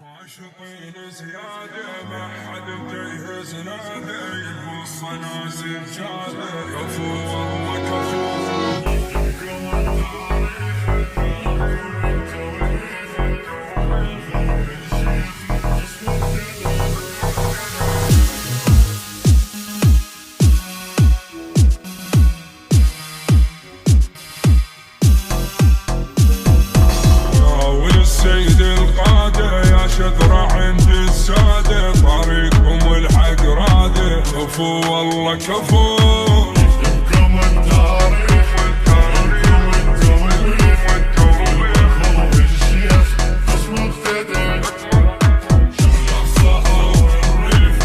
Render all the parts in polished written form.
عاشقين زيادة ما حد مجهز نادى يبوص ناس رجالة كفو والله كفو. السيد القادة يا شذرة عند السادة طريقكم الحق رادة كفو والله كفو. يحكم التاريخ الشيخ خصم اقتدى شغل الصحا والريف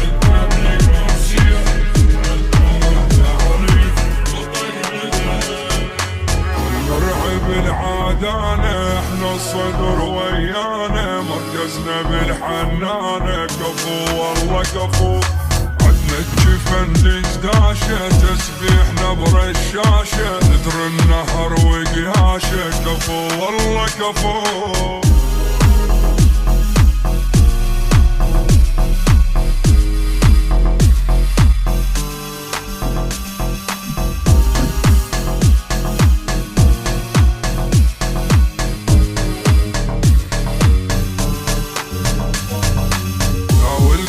الطريق والشيخ التعريف نرعب العادانة احنا الصدر ويانا مركزنا بالحنانة كفو والله كفو. عدنا الجفن دشداشة تسبيحنا برشاشة ندر النهر وقياشة كفو والله كفو.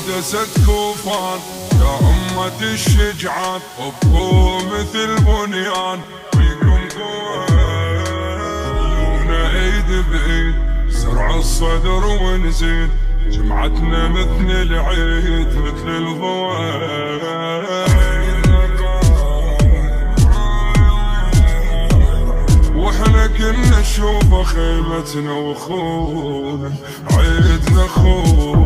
جسد كوفان يا أمة الشجعان ابقوا مثل بنيان فيكم قوة ايد بايد زرع الصدر ونزيد جمعتنا مثل العيد مثل الضوء واحنا كنا نشوف خيمتنا وخونا عيدنا خونا